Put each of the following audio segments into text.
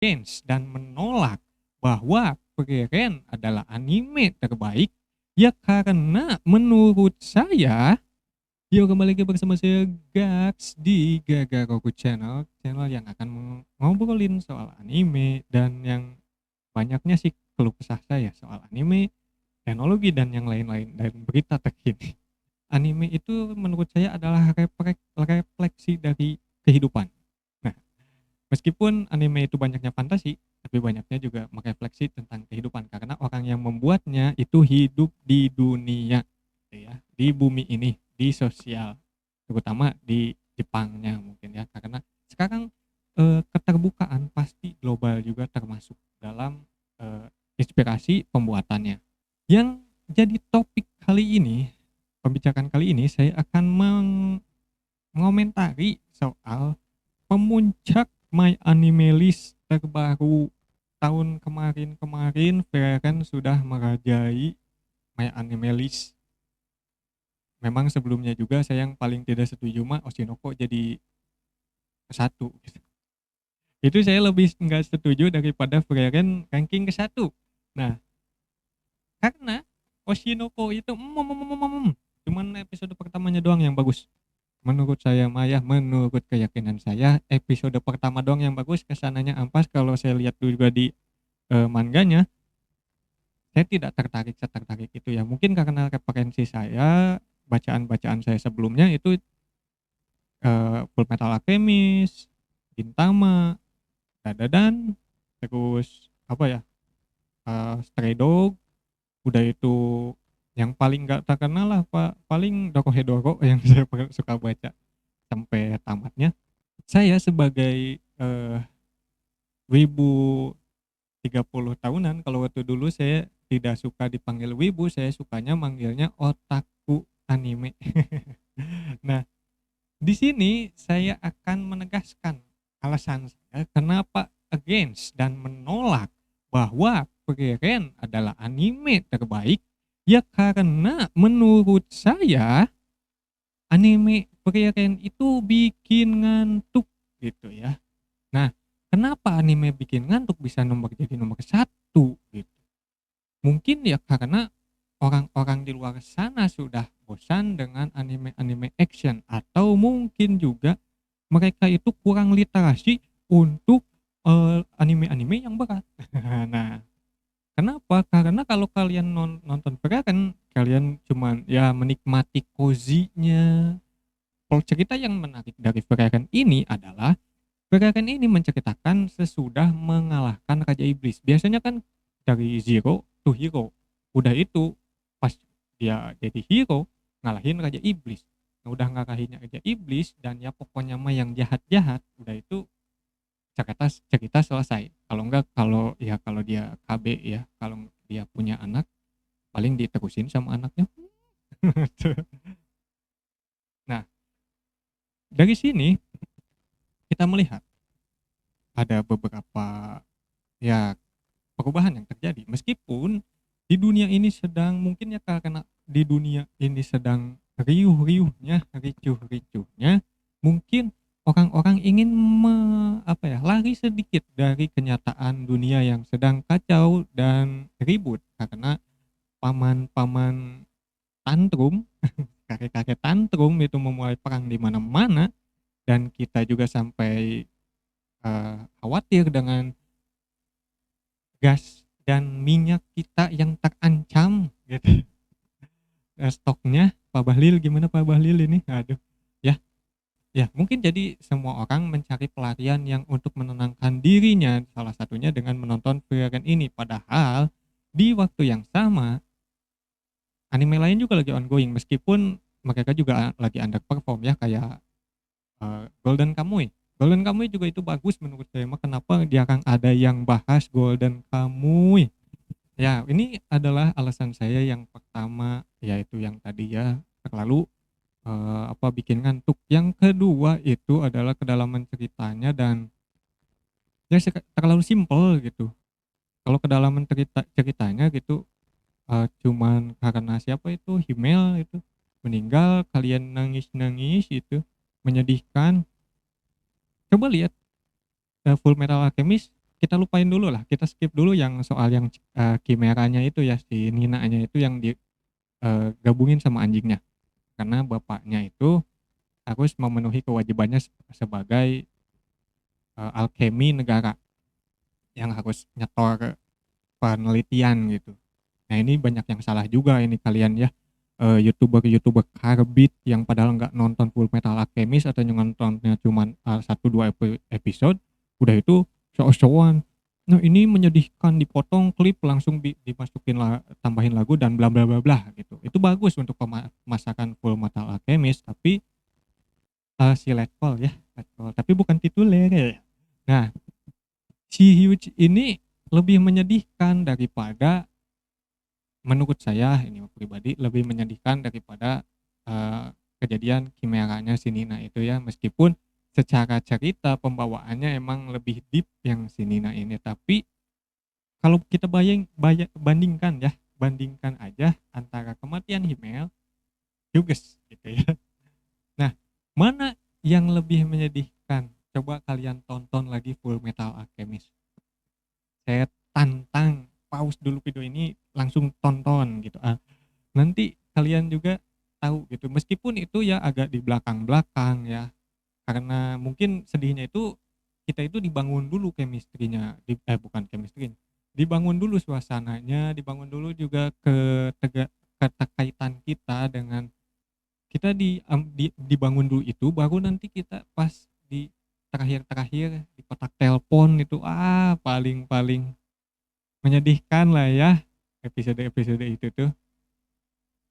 against dan menolak bahwa Frieren adalah anime terbaik, ya karena menurut saya, yo kembali lagi bersama saya Gax di Gaga Roku Channel, channel yang akan ngobrolin soal anime dan yang banyaknya sih keluh kesah saya soal anime, teknologi dan yang lain-lain dan berita terkini. Anime itu menurut saya adalah refleksi dari kehidupan. Nah, meskipun anime itu banyaknya fantasi, tapi banyaknya juga merefleksi tentang kehidupan karena orang yang membuatnya itu hidup di dunia, gitu ya, di bumi ini, di sosial, terutama di Jepangnya mungkin ya, karena sekarang keterbukaan pasti global juga termasuk dalam inspirasi pembuatannya. Yang jadi topik kali ini, pembicaraan kali ini saya akan mengomentari soal pemuncak My Anime List terbaru tahun kemarin Frieren sudah merajai My Anime List. Memang sebelumnya juga saya yang paling tidak setuju mah Oshinoko jadi ke satu. Itu saya lebih nggak setuju daripada Frieren ranking ke satu. Nah, karena Oshinoko itu cuman episode pertamanya doang yang bagus. Menurut saya Maya, menurut keyakinan saya episode pertama doang yang bagus, kesananya ampas. Kalau saya lihat juga di manganya, saya tidak tertarik itu ya, mungkin karena referensi saya, bacaan-bacaan saya sebelumnya itu Full Metal Alchemist, Gintama, Dadadan, terus apa ya, Stray Dog, udah itu yang paling nggak terkenal lah Pak, paling Dorohedoro yang saya suka baca sampai tamatnya. Saya sebagai wibu 30 tahunan, kalau waktu dulu saya tidak suka dipanggil wibu, saya sukanya manggilnya otaku anime. Nah, di sini saya akan menegaskan alasan saya kenapa against dan menolak bahwa Frieren adalah anime terbaik, ya karena menurut saya anime Frieren itu bikin ngantuk gitu ya. Nah, kenapa anime bikin ngantuk bisa jadi nomor satu gitu? Mungkin ya karena orang-orang di luar sana sudah bosan dengan anime-anime action, atau mungkin juga mereka itu kurang literasi untuk anime-anime yang berat. Nah, kenapa? Karena kalau kalian nonton Frieren, kalian cuman ya menikmati cozy-nya. Kalau cerita yang menarik dari Frieren ini adalah Frieren ini menceritakan sesudah mengalahkan Raja Iblis. Biasanya kan dari zero to hero. Udah itu pas dia jadi hero ngalahin Raja Iblis. Nah, udah ngalahin Raja Iblis dan ya pokoknya mah yang jahat-jahat, udah itu cerita cerita selesai. Kalau enggak, kalau dia KB ya, kalau dia punya anak paling diterusin sama anaknya. Nah, dari sini kita melihat ada beberapa ya perubahan yang terjadi, meskipun di dunia ini sedang, mungkin ya karena di dunia ini sedang riuh-riuhnya, ricuh-ricuhnya, mungkin orang-orang ingin apa ya, lari sedikit dari kenyataan dunia yang sedang kacau dan ribut karena paman-paman tantrum, kakek-kakek tantrum itu memulai perang di mana-mana, dan kita juga sampai khawatir dengan gas dan minyak kita yang terancam gitu. Stoknya Pak Bahlil, gimana Pak Bahlil ini? Aduh. Ya, ya mungkin jadi semua orang mencari pelarian yang untuk menenangkan dirinya, salah satunya dengan menonton Frieren ini. Padahal di waktu yang sama anime lain juga lagi ongoing, meskipun mereka juga lagi underperform ya, kayak Golden Kamuy. Golden Kamuy juga itu bagus menurut saya. Mah kenapa jarang ada yang bahas Golden Kamuy? Ya, ini adalah alasan saya yang pertama, yaitu yang tadi ya, terlalu bikin ngantuk. Yang kedua itu adalah kedalaman ceritanya dan ya terlalu simpel gitu. Kalau kedalaman ceritanya gitu, cuman karena siapa itu Himmel itu meninggal, kalian nangis-nangis itu, menyedihkan. Coba lihat Full Metal Alchemist, kita lupain dulu lah, kita skip dulu yang soal yang Chimeranya itu ya, si Ninanya itu yang gabungin sama anjingnya. Karena bapaknya itu harus memenuhi kewajibannya sebagai alkemi negara yang harus nyetor penelitian gitu. Nah ini banyak yang salah juga ini kalian ya, youtuber karbit yang padahal nggak nonton Full Metal Alchemist atau yang nontonnya cuman 1-2 episode, udah itu show-showan. Nah ini menyedihkan, dipotong klip langsung dimasukin tambahin lagu dan bla bla bla bla gitu. Itu bagus untuk pemasakan Full Metal Alchemist, tapi si Let's ya, tapi bukan tituler ya. Nah si Huge ini lebih menyedihkan daripada, menurut saya ini pribadi, lebih menyedihkan daripada kejadian Chimeranya si Nina itu ya, meskipun secara cerita pembawaannya emang lebih deep yang si Nina ini, tapi kalau kita bandingkan ya, bandingkan aja antara kematian Himmel, Hughes gitu ya. Nah, mana yang lebih menyedihkan? Coba kalian tonton lagi Full Metal Alchemist. Saya tantang pause dulu video ini, langsung tonton gitu. Nanti kalian juga tahu gitu. Meskipun itu ya agak di belakang-belakang ya. Karena mungkin sedihnya itu kita itu dibangun dulu chemistry-nya, bukan chemistry, dibangun dulu suasananya, dibangun dulu juga keterkaitan kita dengan kita dibangun dulu itu, baru nanti kita pas di terakhir-terakhir di kotak telepon itu paling menyedihkan lah ya episode-episode itu tuh.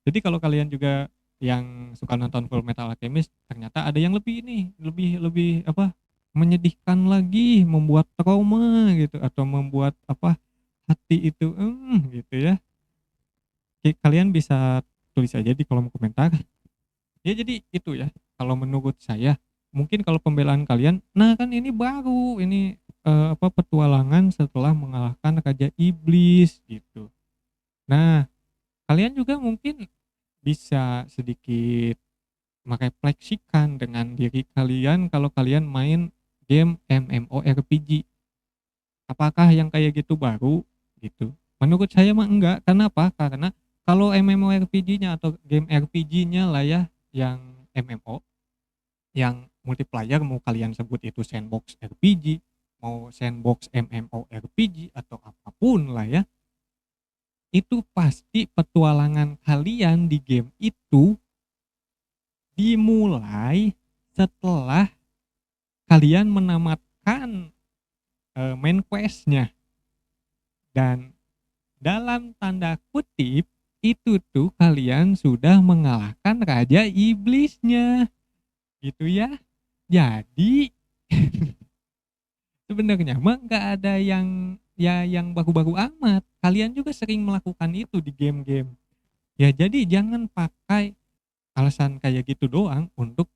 Jadi kalau kalian juga yang suka nonton Full Metal Alchemist, ternyata ada yang lebih ini, lebih lebih apa, menyedihkan lagi, membuat trauma gitu atau membuat apa, hati itu gitu ya. Kalian bisa tulis aja di kolom komentar. Ya jadi itu ya, kalau menurut saya, mungkin kalau pembelaan kalian, nah kan ini baru, ini apa, petualangan setelah mengalahkan Raja Iblis gitu. Nah, kalian juga mungkin bisa sedikit merefleksikan dengan diri kalian kalau kalian main game MMORPG. Apakah yang kayak gitu baru gitu? Menurut saya mah enggak. Kenapa? Karena kalau MMORPG-nya atau game RPG-nya lah ya, yang MMO, yang multiplayer, mau kalian sebut itu sandbox RPG, mau sandbox MMORPG atau apapun lah ya, itu pasti petualangan kalian di game itu dimulai setelah kalian menamatkan main quest-nya, dan dalam tanda kutip itu tuh kalian sudah mengalahkan Raja Iblisnya gitu ya. Jadi sebenarnya mah nggak ada yang ya yang baku-baku amat, kalian juga sering melakukan itu di game-game ya. Jadi jangan pakai alasan kayak gitu doang untuk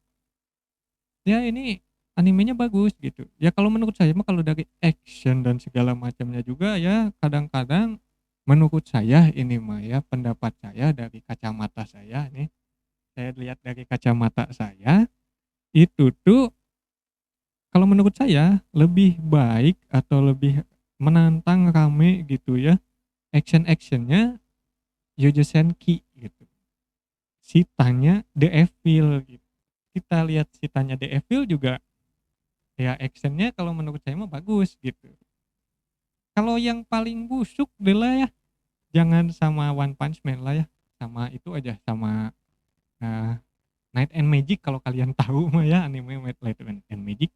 ya ini animenya bagus gitu ya. Kalau menurut saya mah kalau dari action dan segala macamnya juga ya, kadang-kadang menurut saya ini mah ya, pendapat saya dari kacamata saya nih, saya lihat dari kacamata saya, itu tuh kalau menurut saya lebih baik atau lebih menantang, rame gitu ya, action-actionnya Yojo Senki gitu, Sitanya The Evil gitu. Kita lihat Sitanya The Evil juga ya, actionnya kalau menurut saya mah bagus gitu. Kalau yang paling busuk adalah ya, jangan sama One Punch Man lah ya, sama itu aja, sama uh, Night and Magic, kalau kalian tahu mah ya, anime Light and Magic.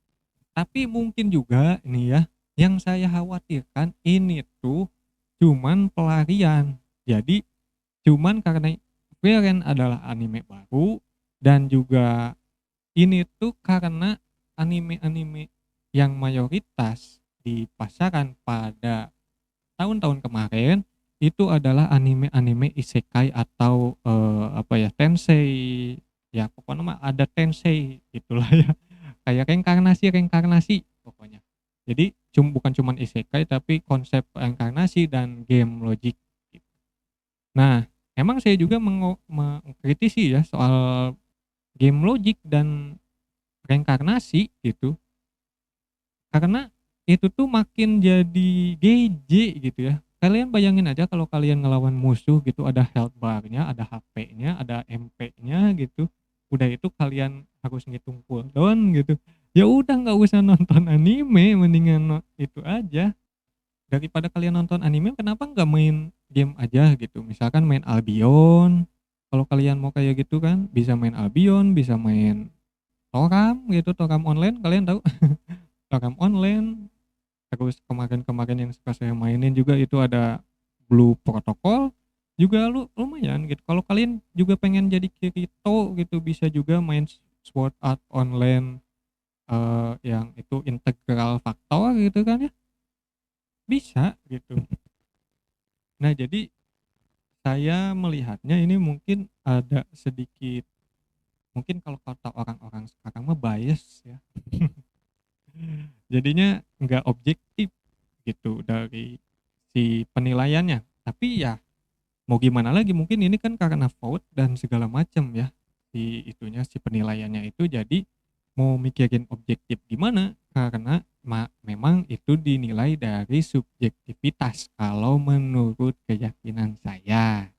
Tapi mungkin juga ini ya, yang saya khawatirkan ini tuh cuman pelarian. Jadi cuman karena Frieren adalah anime baru, dan juga ini tuh karena anime-anime yang mayoritas di pasaran pada tahun-tahun kemarin itu adalah anime-anime isekai atau apa ya, tensei ya, pokoknya mah ada tensei gitulah ya, kayak reinkarnasi pokoknya. Jadi bukan cuman isekai tapi konsep reinkarnasi dan game logic gitu. Nah, emang saya juga mengkritisi ya soal game logic dan reinkarnasi gitu, karena itu tuh makin jadi GJ gitu ya. Kalian bayangin aja kalau kalian ngelawan musuh gitu, ada health bar-nya, ada HP-nya, ada MP-nya gitu. Udah itu kalian harus ngitung cooldown gitu. Ya udah nggak usah nonton anime, mendingan itu aja. Daripada kalian nonton anime, kenapa nggak main game aja gitu. Misalkan main Albion. Kalau kalian mau kayak gitu kan, bisa main Albion, bisa main Toram gitu, Toram online, kalian tahu? Toram online. Terus kemarin-kemarin yang suka saya mainin juga itu ada Blue Protocol, juga lumayan gitu. Kalau kalian juga pengen jadi Kirito gitu, bisa juga main Sword Art Online, yang itu integral faktor gitu kan ya, bisa gitu. Nah jadi saya melihatnya ini mungkin ada sedikit, mungkin kalau kata orang-orang sekarang mah bias ya. Jadinya nggak objektif gitu dari si penilaiannya. Tapi ya mau gimana lagi, mungkin ini kan karena vote dan segala macam ya, si itunya, si penilaiannya itu. Jadi mau mikirin objektif gimana, karena memang itu dinilai dari subjektivitas kalau menurut keyakinan saya.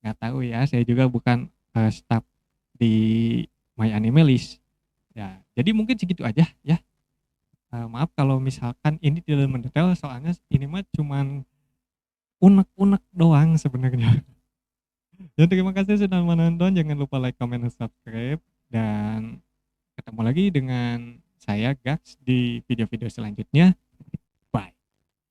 Nggak tahu ya, saya juga bukan staff di My Anime List ya. Jadi mungkin segitu aja ya. Maaf kalau misalkan ini tidak mendetail, soalnya ini mah cuman unek-unek doang sebenarnya. Ya terima kasih sudah menonton, jangan lupa like, comment, dan subscribe, dan ketemu lagi dengan saya Gax di video-video selanjutnya.